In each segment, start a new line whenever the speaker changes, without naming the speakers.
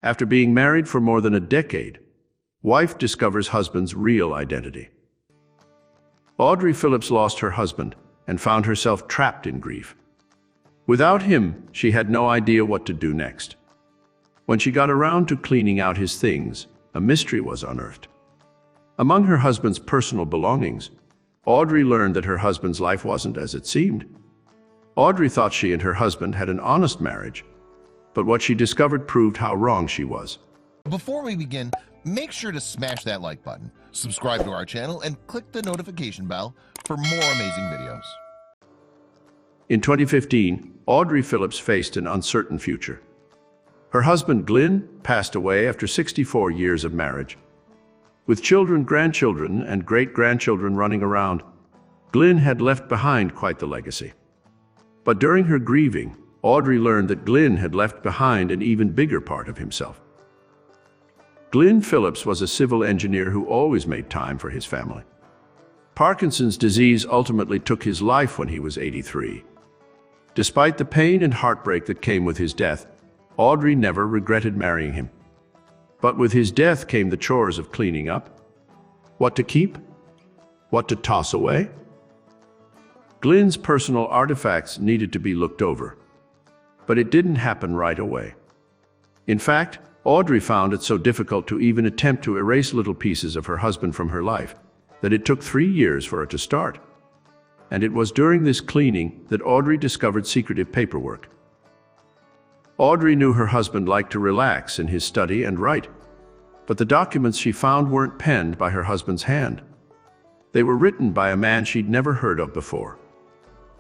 After being married for more than a decade, wife discovers husband's real identity. Audrey Phillips lost her husband and found herself trapped in grief. Without him, she had no idea what to do next. When she got around to cleaning out his things, a mystery was unearthed. Among her husband's personal belongings, Audrey learned that her husband's life wasn't as it seemed. Audrey thought she and her husband had an honest marriage, but what she discovered proved how wrong she was.
Before we begin, make sure to smash that like button, subscribe to our channel, and click the notification bell for more amazing videos.
In 2015, Audrey Phillips faced an uncertain future. Her husband, Glynn, passed away after 64 years of marriage. With children, grandchildren, and great-grandchildren running around, Glynn had left behind quite the legacy. But during her grieving, Audrey learned that Glynn had left behind an even bigger part of himself. Glynn Phillips was a civil engineer who always made time for his family. Parkinson's disease ultimately took his life when he was 83. Despite the pain and heartbreak that came with his death, Audrey never regretted marrying him. But with his death came the chores of cleaning up. What to keep? What to toss away? Glynn's personal artifacts needed to be looked over. But it didn't happen right away. In fact, Audrey found it so difficult to even attempt to erase little pieces of her husband from her life that it took 3 years for her to start. And it was during this cleaning that Audrey discovered secretive paperwork. Audrey knew her husband liked to relax in his study and write, but the documents she found weren't penned by her husband's hand. They were written by a man she'd never heard of before.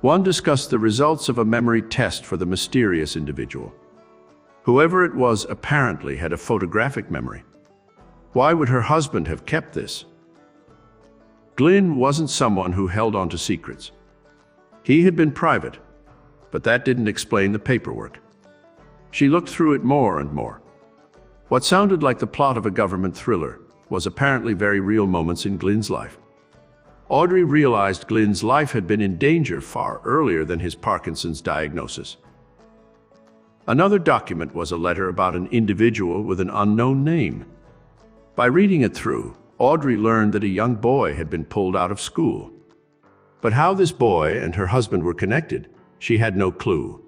One discussed the results of a memory test for the mysterious individual. Whoever it was apparently had a photographic memory. Why would her husband have kept this? Glynn wasn't someone who held on to secrets. He had been private, but that didn't explain the paperwork. She looked through it more and more. What sounded like the plot of a government thriller was apparently very real moments in Glynn's life. Audrey realized Glynn's life had been in danger far earlier than his Parkinson's diagnosis. Another document was a letter about an individual with an unknown name. By reading it through, Audrey learned that a young boy had been pulled out of school. But how this boy and her husband were connected, she had no clue.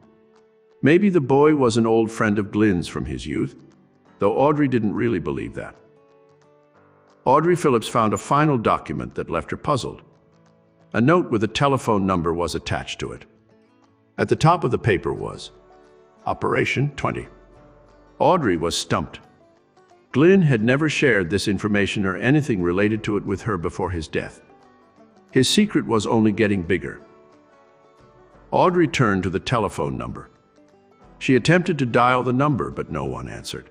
Maybe the boy was an old friend of Glynn's from his youth, though Audrey didn't really believe that. Audrey Phillips found a final document that left her puzzled. A note with a telephone number was attached to it. At the top of the paper was Operation 20. Audrey was stumped. Glynn had never shared this information or anything related to it with her before his death. His secret was only getting bigger. Audrey turned to the telephone number. She attempted to dial the number, but no one answered.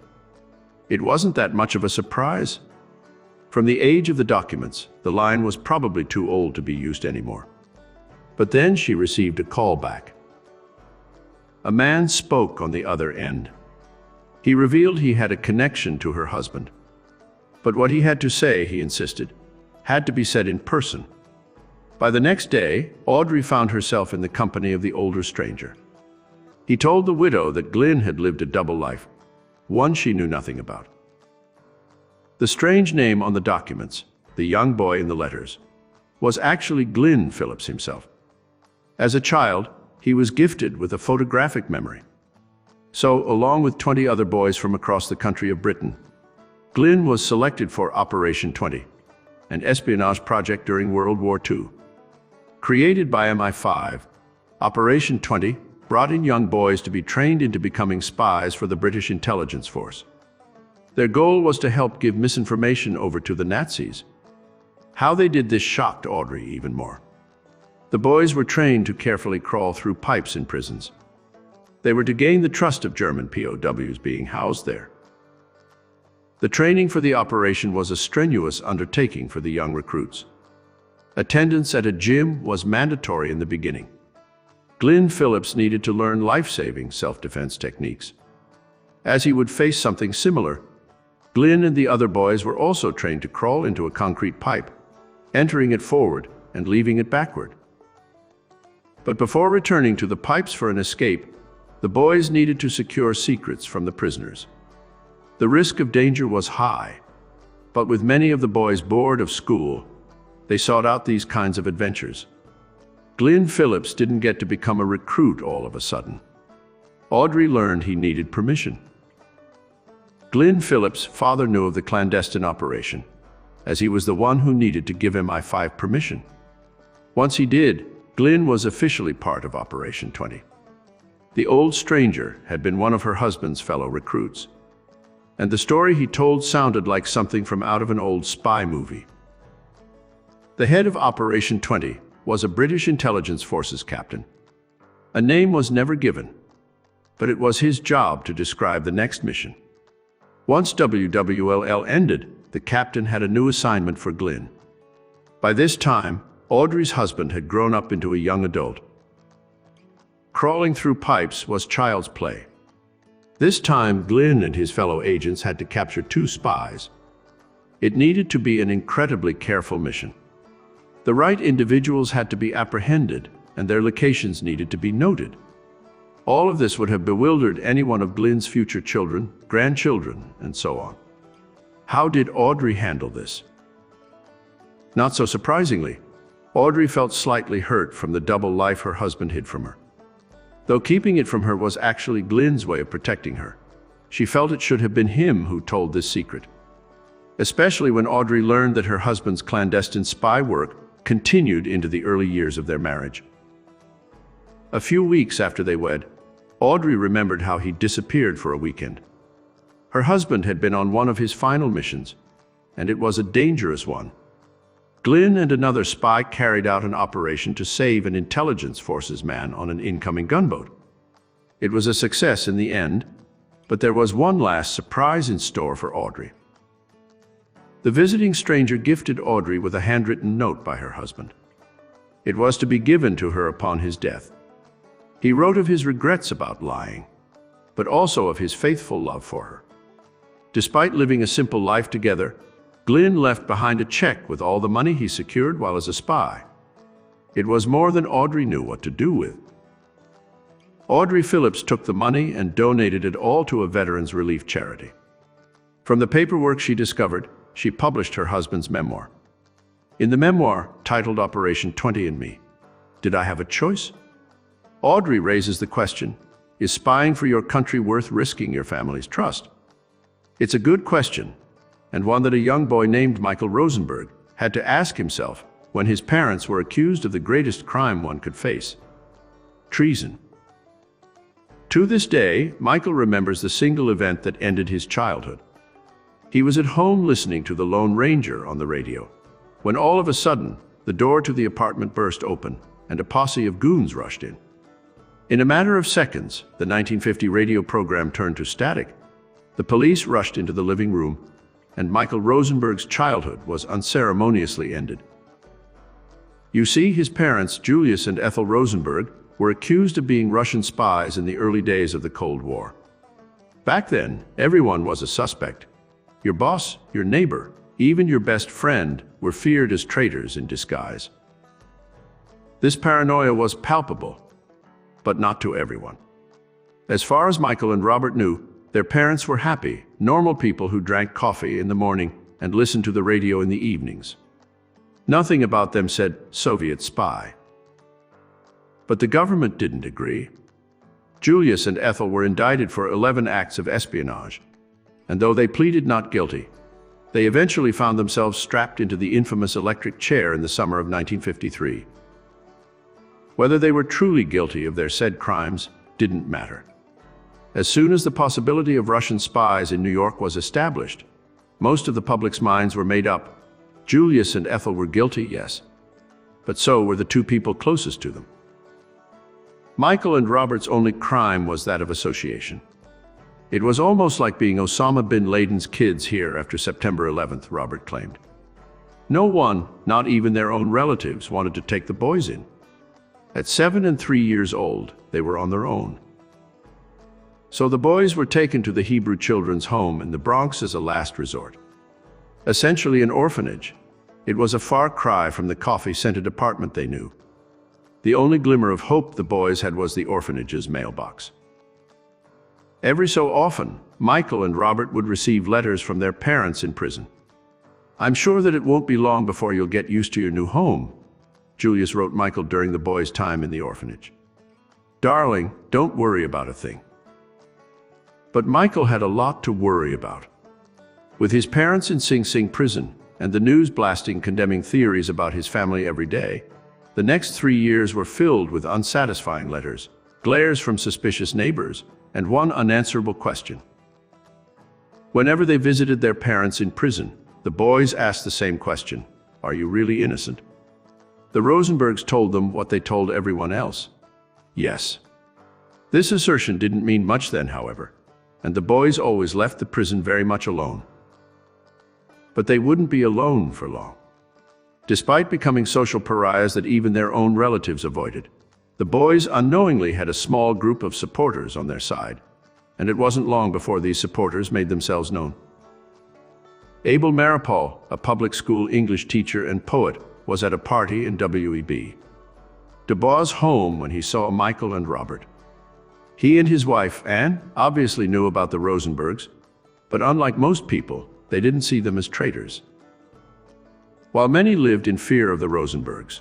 It wasn't that much of a surprise. From the age of the documents, the line was probably too old to be used anymore. But then she received a call back. A man spoke on the other end. He revealed he had a connection to her husband. But what he had to say, he insisted, had to be said in person. By the next day, Audrey found herself in the company of the older stranger. He told the widow that Glynn had lived a double life, one she knew nothing about. The strange name on the documents, the young boy in the letters, was actually Glynn Phillips himself. As a child, he was gifted with a photographic memory. So, along with 20 other boys from across the country of Britain, Glynn was selected for Operation 20, an espionage project during World War II. Created by MI5, Operation 20 brought in young boys to be trained into becoming spies for the British intelligence force. Their goal was to help give misinformation over to the Nazis. How they did this shocked Audrey even more. The boys were trained to carefully crawl through pipes in prisons. They were to gain the trust of German POWs being housed there. The training for the operation was a strenuous undertaking for the young recruits. Attendance at a gym was mandatory in the beginning. Glynn Phillips needed to learn life-saving self-defense techniques. As he would face something similar, Glynn and the other boys were also trained to crawl into a concrete pipe, entering it forward and leaving it backward. But before returning to the pipes for an escape, the boys needed to secure secrets from the prisoners. The risk of danger was high, but with many of the boys bored of school, they sought out these kinds of adventures. Glyn Phillips didn't get to become a recruit all of a sudden. Audrey learned he needed permission. Glyn Phillips' father knew of the clandestine operation, as he was the one who needed to give him I-5 permission. Once he did, Glyn was officially part of Operation 20. The old stranger had been one of her husband's fellow recruits, and the story he told sounded like something from out of an old spy movie. The head of Operation 20 was a British intelligence forces captain. A name was never given, but it was his job to describe the next mission. Once WWLL ended, the captain had a new assignment for Glyn. By this time, Audrey's husband had grown up into a young adult. Crawling through pipes was child's play. This time, Glyn and his fellow agents had to capture 2 spies. It needed to be an incredibly careful mission. The right individuals had to be apprehended, and their locations needed to be noted. All of this would have bewildered any one of Glyn's future children, grandchildren, and so on. How did Audrey handle this? Not so surprisingly, Audrey felt slightly hurt from the double life her husband hid from her. Though keeping it from her was actually Glyn's way of protecting her, she felt it should have been him who told this secret. Especially when Audrey learned that her husband's clandestine spy work continued into the early years of their marriage. A few weeks after they wed, Audrey remembered how he disappeared for a weekend. Her husband had been on one of his final missions, and it was a dangerous one. Glyn and another spy carried out an operation to save an intelligence forces man on an incoming gunboat. It was a success in the end, but there was one last surprise in store for Audrey. The visiting stranger gifted Audrey with a handwritten note by her husband. It was to be given to her upon his death. He wrote of his regrets about lying, but also of his faithful love for her. Despite living a simple life together, Glyn left behind a check with all the money he secured while as a spy. It was more than Audrey knew what to do with. Audrey Phillips took the money and donated it all to a veterans relief charity. From the paperwork she discovered, she published her husband's memoir. In the memoir, titled Operation 20 and Me, Did I Have a Choice? Audrey raises the question, is spying for your country worth risking your family's trust? It's a good question, and one that a young boy named Michael Rosenberg had to ask himself when his parents were accused of the greatest crime one could face: treason. To this day, Michael remembers the single event that ended his childhood. He was at home listening to the Lone Ranger on the radio, when all of a sudden, the door to the apartment burst open and a posse of goons rushed in. In a matter of seconds, the 1950 radio program turned to static. The police rushed into the living room, and Michael Rosenberg's childhood was unceremoniously ended. You see, his parents, Julius and Ethel Rosenberg, were accused of being Russian spies in the early days of the Cold War. Back then, everyone was a suspect. Your boss, your neighbor, even your best friend were feared as traitors in disguise. This paranoia was palpable, but not to everyone. As far as Michael and Robert knew, their parents were happy, normal people who drank coffee in the morning and listened to the radio in the evenings. Nothing about them said Soviet spy. But the government didn't agree. Julius and Ethel were indicted for 11 acts of espionage, and though they pleaded not guilty, they eventually found themselves strapped into the infamous electric chair in the summer of 1953. Whether they were truly guilty of their said crimes didn't matter. As soon as the possibility of Russian spies in New York was established, most of the public's minds were made up. Julius and Ethel were guilty, yes, but so were the 2 people closest to them. Michael and Robert's only crime was that of association. It was almost like being Osama bin Laden's kids here after September 11th, Robert claimed. No one, not even their own relatives, wanted to take the boys in. At 7 and 3 years old, they were on their own. So the boys were taken to the Hebrew Children's Home in the Bronx as a last resort. Essentially an orphanage, it was a far cry from the coffee-scented apartment they knew. The only glimmer of hope the boys had was the orphanage's mailbox. Every so often, Michael and Robert would receive letters from their parents in prison. "I'm sure that it won't be long before you'll get used to your new home," Julius wrote Michael during the boy's time in the orphanage. "Darling, don't worry about a thing." But Michael had a lot to worry about. With his parents in Sing Sing prison and the news blasting condemning theories about his family every day, the next 3 years were filled with unsatisfying letters, glares from suspicious neighbors, and one unanswerable question. Whenever they visited their parents in prison, the boys asked the same question: "Are you really innocent?" The Rosenbergs told them what they told everyone else: yes. This assertion didn't mean much then, however, and the boys always left the prison very much alone. But they wouldn't be alone for long. Despite becoming social pariahs that even their own relatives avoided, the boys unknowingly had a small group of supporters on their side, and it wasn't long before these supporters made themselves known. Abel Maripal, a public school English teacher and poet, was at a party in W.E.B. Du Bois' home when he saw Michael and Robert. He and his wife, Anne, obviously knew about the Rosenbergs, but unlike most people, they didn't see them as traitors. While many lived in fear of the Rosenbergs,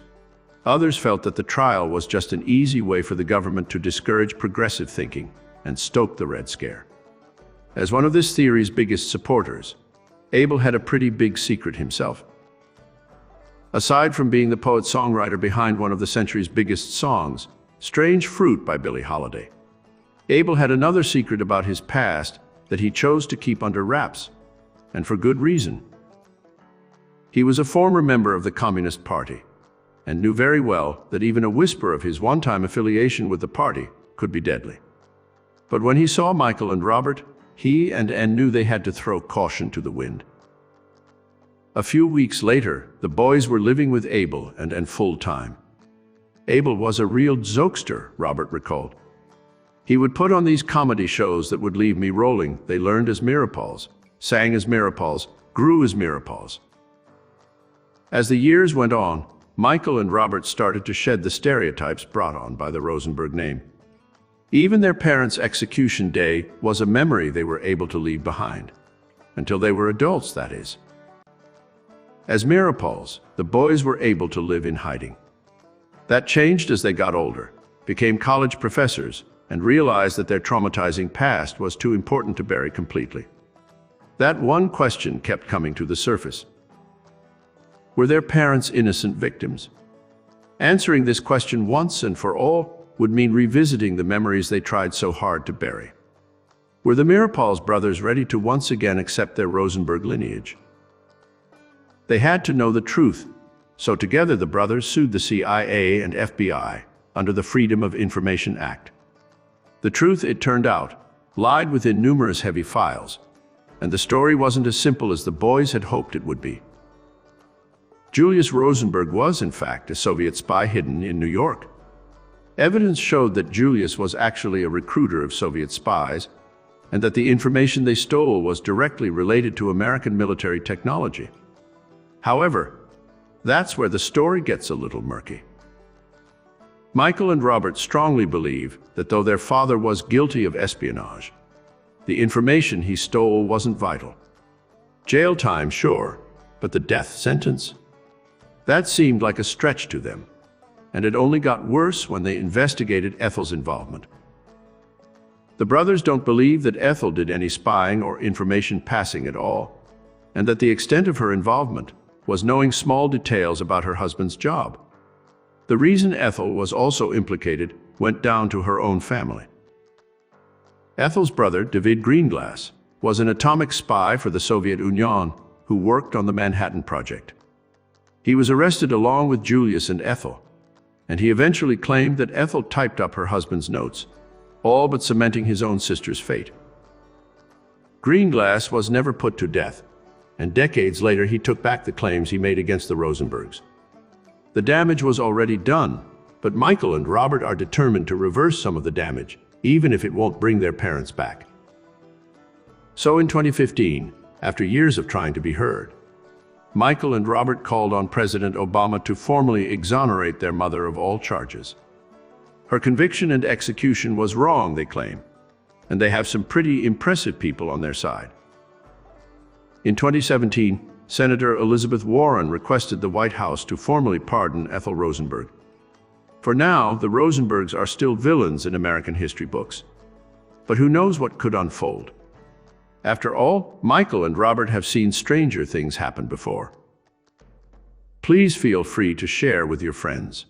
others felt that the trial was just an easy way for the government to discourage progressive thinking and stoke the Red Scare. As one of this theory's biggest supporters, Abel had a pretty big secret himself. Aside from being the poet-songwriter behind one of the century's biggest songs, Strange Fruit by Billie Holiday, Abel had another secret about his past that he chose to keep under wraps, and for good reason. He was a former member of the Communist Party, and knew very well that even a whisper of his one-time affiliation with the party could be deadly. But when he saw Michael and Robert, he and Anne knew they had to throw caution to the wind. A few weeks later, the boys were living with Abel and Anne full-time. Abel was a real jokester, Robert recalled. He would put on these comedy shows that would leave me rolling. They learned as Mirapals, sang as Mirapals, grew as Mirapals. As the years went on, Michael and Robert started to shed the stereotypes brought on by the Rosenberg name. Even their parents' execution day was a memory they were able to leave behind. Until they were adults, that is. As Mirapals, the boys were able to live in hiding. That changed as they got older, became college professors, and realized that their traumatizing past was too important to bury completely. That one question kept coming to the surface. Were their parents innocent victims? Answering this question once and for all would mean revisiting the memories they tried so hard to bury. Were the Mirapals brothers ready to once again accept their Rosenberg lineage? They had to know the truth, so together the brothers sued the CIA and FBI under the Freedom of Information Act. The truth, it turned out, lied within numerous heavy files, and the story wasn't as simple as the boys had hoped it would be. Julius Rosenberg was, in fact, a Soviet spy hidden in New York. Evidence showed that Julius was actually a recruiter of Soviet spies, and that the information they stole was directly related to American military technology. However, that's where the story gets a little murky. Michael and Robert strongly believe that though their father was guilty of espionage, the information he stole wasn't vital. Jail time, sure, but the death sentence? That seemed like a stretch to them, and it only got worse when they investigated Ethel's involvement. The brothers don't believe that Ethel did any spying or information passing at all, and that the extent of her involvement was knowing small details about her husband's job. The reason Ethel was also implicated went down to her own family. Ethel's brother, David Greenglass, was an atomic spy for the Soviet Union who worked on the Manhattan Project. He was arrested along with Julius and Ethel, and he eventually claimed that Ethel typed up her husband's notes, all but cementing his own sister's fate. Greenglass was never put to death, and decades later he took back the claims he made against the Rosenbergs. The damage was already done, but Michael and Robert are determined to reverse some of the damage, even if it won't bring their parents back. So in 2015, after years of trying to be heard, Michael and Robert called on President Obama to formally exonerate their mother of all charges. Her conviction and execution was wrong, they claim, and they have some pretty impressive people on their side. In 2017, Senator Elizabeth Warren requested the White House to formally pardon Ethel Rosenberg. For now, the Rosenbergs are still villains in American history books. But who knows what could unfold? After all, Michael and Robert have seen stranger things happen before. Please feel free to share with your friends.